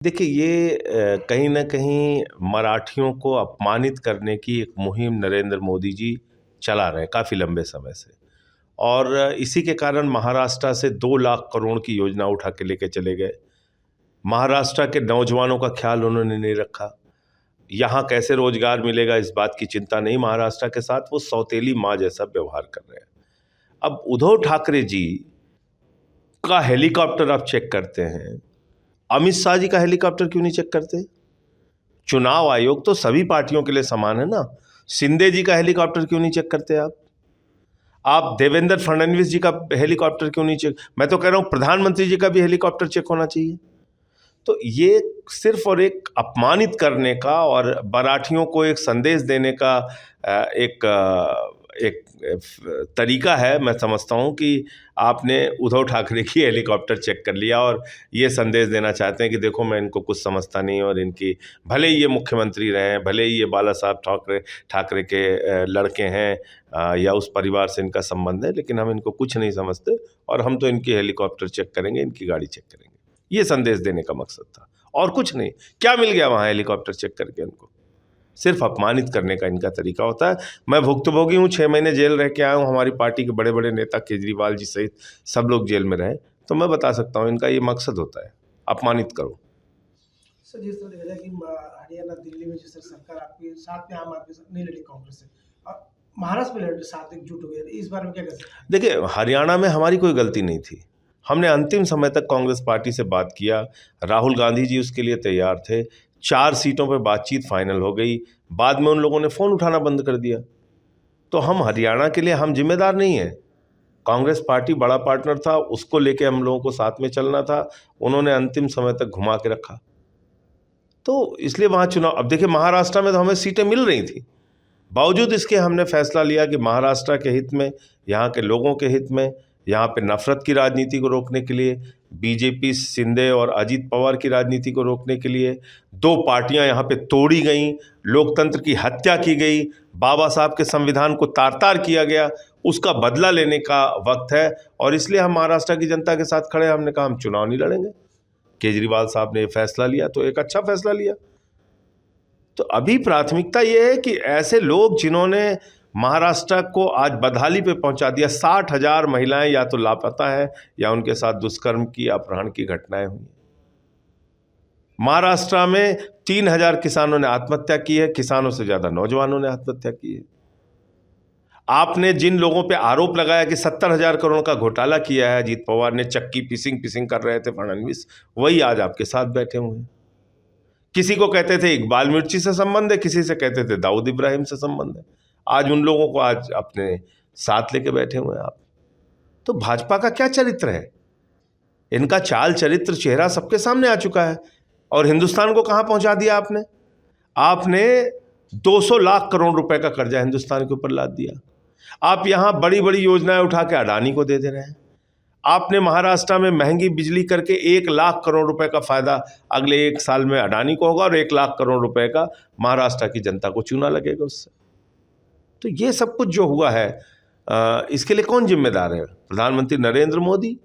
देखिए ये कहीं न कहीं मराठियों को अपमानित करने की एक मुहिम नरेंद्र मोदी जी चला रहे हैं काफ़ी लंबे समय से। और इसी के कारण महाराष्ट्र से 2 लाख करोड़ की योजना उठा के लेके चले गए। महाराष्ट्र के नौजवानों का ख्याल उन्होंने नहीं रखा। यहाँ कैसे रोजगार मिलेगा इस बात की चिंता नहीं महाराष्ट्र के साथ, वो सौतेली माँ जैसा व्यवहार कर रहे हैं। अब उद्धव ठाकरे जी का हेलीकॉप्टर आप चेक करते हैं, अमित शाह जी का हेलीकॉप्टर क्यों नहीं चेक करते? चुनाव आयोग तो सभी पार्टियों के लिए समान है ना। शिंदे जी का हेलीकॉप्टर क्यों नहीं चेक करते आप देवेंद्र फडणवीस जी का हेलीकॉप्टर क्यों नहीं चेक? मैं तो कह रहा हूं प्रधानमंत्री जी का भी हेलीकॉप्टर चेक होना चाहिए। तो ये सिर्फ और एक अपमानित करने का और मराठियों को एक संदेश देने का एक तरीका है। मैं समझता हूँ कि आपने उद्धव ठाकरे की हेलीकॉप्टर चेक कर लिया और ये संदेश देना चाहते हैं कि देखो मैं इनको कुछ समझता नहीं, और इनकी भले ही ये मुख्यमंत्री रहे हैं, भले ही ये बाला साहब ठाकरे के लड़के हैं या उस परिवार से इनका संबंध है, लेकिन हम इनको कुछ नहीं समझते और हम तो इनकी हेलीकॉप्टर चेक करेंगे, इनकी गाड़ी चेक करेंगे। ये संदेश देने का मकसद था और कुछ नहीं। क्या मिल गया वहाँ हेलीकॉप्टर चेक करके उनको? सिर्फ अपमानित करने का इनका तरीका होता है। मैं भुक्तभोगी हूँ, 6 महीने जेल रह के आया हूँ, हमारी पार्टी के बड़े बड़े नेता केजरीवाल जी सहित सब लोग जेल में रहे, तो मैं बता सकता हूँ इनका ये मकसद होता है, अपमानित करो। सर जिस तरह देखा जाए कि हरियाणा दिल्ली में जिस तरह सरकार आपके साथ में आम आदमी नहीं लड़ी कांग्रेस से, और महाराष्ट्र में लड़े साथ एकजुट हो गए, इस बारे में क्या कह सकते हैं? देखिए हरियाणा में हमारी कोई गलती नहीं थी। हमने अंतिम समय तक कांग्रेस पार्टी से बात किया, राहुल गांधी जी उसके लिए तैयार थे, 4 सीटों पर बातचीत फाइनल हो गई, बाद में उन लोगों ने फ़ोन उठाना बंद कर दिया। तो हम हरियाणा के लिए हम जिम्मेदार नहीं हैं। कांग्रेस पार्टी बड़ा पार्टनर था, उसको लेके हम लोगों को साथ में चलना था, उन्होंने अंतिम समय तक घुमा के रखा, तो इसलिए वहाँ चुनाव। अब देखिए महाराष्ट्र में तो हमें सीटें मिल रही थी, बावजूद इसके हमने फैसला लिया कि महाराष्ट्र के हित में, यहाँ के लोगों के हित में, यहाँ पे नफरत की राजनीति को रोकने के लिए, बीजेपी शिंदे और अजीत पवार की राजनीति को रोकने के लिए 2 पार्टियां यहाँ पे तोड़ी गईं, लोकतंत्र की हत्या की गई, बाबा साहब के संविधान को तार-तार किया गया, उसका बदला लेने का वक्त है। और इसलिए हम महाराष्ट्र की जनता के साथ खड़े हैं। हमने कहा हम चुनाव नहीं लड़ेंगे। केजरीवाल साहब ने ये फैसला लिया तो एक अच्छा फैसला लिया। तो अभी प्राथमिकता ये है कि ऐसे लोग जिन्होंने महाराष्ट्र को आज बदहाली पे पहुंचा दिया, 60,000 महिलाएं या तो लापता हैं या उनके साथ दुष्कर्म की, अपहरण की घटनाएं हुई। महाराष्ट्र में 3,000 किसानों ने आत्महत्या की है, किसानों से ज्यादा नौजवानों ने आत्महत्या की है। आपने जिन लोगों पे आरोप लगाया कि 70,000 करोड़ का घोटाला किया है, अजीत पवार ने चक्की पिसिंग कर रहे थे फडणवीस, वही आज आपके साथ बैठे हुए हैं। किसी को कहते थे इकबाल मिर्ची से संबंध है, किसी से कहते थे दाऊद इब्राहिम से संबंध है, आज उन लोगों को आज अपने साथ लेके बैठे हुए हैं आप। तो भाजपा का क्या चरित्र है? इनका चाल चरित्र चेहरा सबके सामने आ चुका है। और हिंदुस्तान को कहां पहुंचा दिया आपने 200 लाख करोड़ रुपए का कर्जा हिंदुस्तान के ऊपर लाद दिया। आप यहां बड़ी बड़ी योजनाएं उठा के अडानी को दे दे रहे हैं। आपने महाराष्ट्र में महंगी बिजली करके 1 लाख करोड़ रुपए का फायदा अगले 1 साल में अडानी को होगा और 1 लाख करोड़ रुपए का महाराष्ट्र की जनता को चूना लगेगा उससे। तो ये सब कुछ जो हुआ है, इसके लिए कौन जिम्मेदार है? प्रधानमंत्री नरेंद्र मोदी,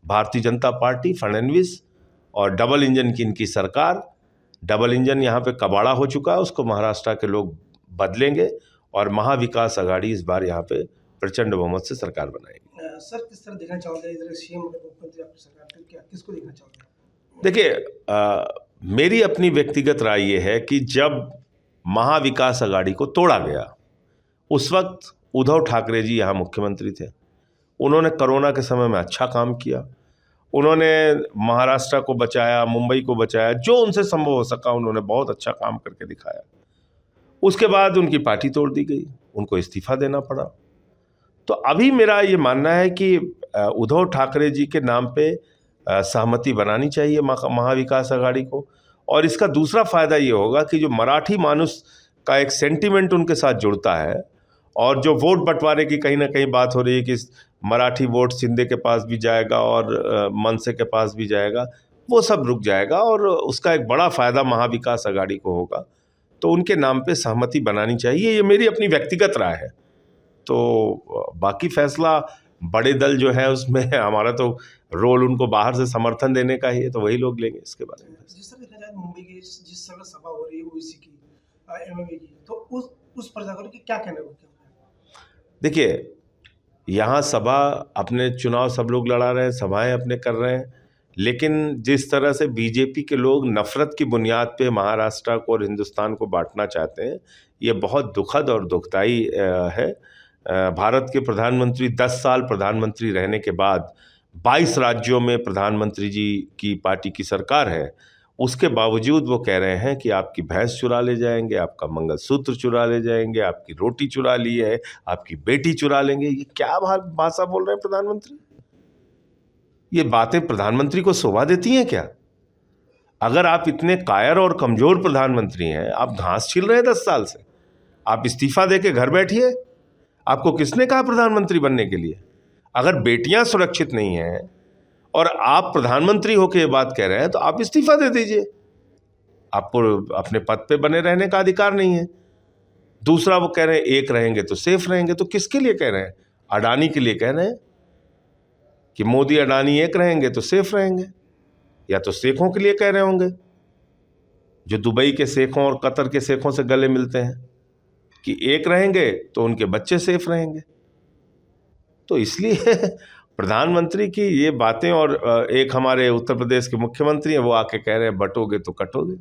भारतीय जनता पार्टी, फडणवीस और डबल इंजन की इनकी सरकार। डबल इंजन यहाँ पे कबाड़ा हो चुका है, उसको महाराष्ट्र के लोग बदलेंगे और महाविकास आघाड़ी इस बार यहाँ पे प्रचंड बहुमत से सरकार बनाएगी। सर किस तरह देखना चाहोगे इधर सीएम और मुख्यमंत्री आपकी सरकार को, क्या किसको देखना चाहोगे? देखिए मेरी अपनी व्यक्तिगत राय ये है कि जब महाविकास आघाड़ी को तोड़ा गया, उस वक्त उद्धव ठाकरे जी यहाँ मुख्यमंत्री थे। उन्होंने कोरोना के समय में अच्छा काम किया, उन्होंने महाराष्ट्र को बचाया, मुंबई को बचाया, जो उनसे संभव हो सका उन्होंने बहुत अच्छा काम करके दिखाया। उसके बाद उनकी पार्टी तोड़ दी गई, उनको इस्तीफा देना पड़ा। तो अभी मेरा ये मानना है कि उद्धव ठाकरे जी के नाम पे सहमति बनानी चाहिए महाविकास आघाड़ी को। और इसका दूसरा फायदा ये होगा कि जो मराठी मानुस का एक सेंटिमेंट उनके साथ जुड़ता है, और जो वोट बंटवारे की कहीं ना कहीं बात हो रही है कि मराठी वोट शिंदे के पास भी जाएगा और मनसे के पास भी जाएगा, वो सब रुक जाएगा और उसका एक बड़ा फायदा महाविकास आघाड़ी को होगा। तो उनके नाम पे सहमति बनानी चाहिए, ये मेरी अपनी व्यक्तिगत राय है। तो बाकी फैसला बड़े दल जो है उसमें हमारा तो रोल उनको बाहर से समर्थन देने का ही है, तो वही लोग लेंगे इसके बारे में। जिस तरह देखा जाए मुंबई की जिस तरह सभा हो रही है ओवैसी की एमएमए की, तो उस पर जाकर के क्या कहना है? देखिए, यहाँ सभा अपने चुनाव सब लोग लड़ा रहे हैं, सभाएं अपने कर रहे हैं, लेकिन जिस तरह से बीजेपी के लोग नफरत की बुनियाद पे महाराष्ट्र को और हिंदुस्तान को बांटना चाहते हैं, ये बहुत दुखद और दुखदाई है। भारत के प्रधानमंत्री 10 साल प्रधानमंत्री रहने के बाद 22 राज्यों में प्रधानमंत्री जी की पार्टी की सरकार है, उसके बावजूद वो कह रहे हैं कि आपकी भैंस चुरा ले जाएंगे, आपका मंगलसूत्र चुरा ले जाएंगे, आपकी रोटी चुरा ली है, आपकी बेटी चुरा लेंगे। ये क्या भाषा बोल रहे हैं प्रधानमंत्री? ये बातें प्रधानमंत्री को शोभा देती हैं क्या? अगर आप इतने कायर और कमजोर प्रधानमंत्री हैं, आप घास छील रहे हैं 10 साल से, आप इस्तीफा दे के घर बैठिए। आपको किसने कहा प्रधानमंत्री बनने के लिए? अगर बेटियां सुरक्षित नहीं हैं और आप प्रधानमंत्री होकर ये बात कह रहे हैं, तो आप इस्तीफा दे दीजिए। आपको अपने पद पे बने रहने का अधिकार नहीं है। दूसरा, वो कह रहे हैं एक रहेंगे तो सेफ रहेंगे, तो किसके लिए कह रहे हैं? अडानी के लिए कह रहे हैं कि मोदी अडानी एक रहेंगे तो सेफ रहेंगे, या तो शेखों के लिए कह रहे होंगे जो दुबई के शेखों और कतर के शेखों से गले मिलते हैं कि एक रहेंगे तो उनके बच्चे सेफ रहेंगे। तो इसलिए प्रधानमंत्री की ये बातें, और एक हमारे उत्तर प्रदेश के मुख्यमंत्री हैं, वो आके कह रहे हैं बटोगे तो कटोगे।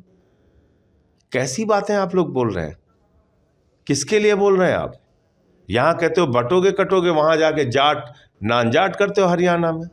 कैसी बातें आप लोग बोल रहे हैं? किसके लिए बोल रहे हैं आप? यहाँ कहते हो बटोगे कटोगे, वहां जाके जाट नान जाट करते हो हरियाणा में।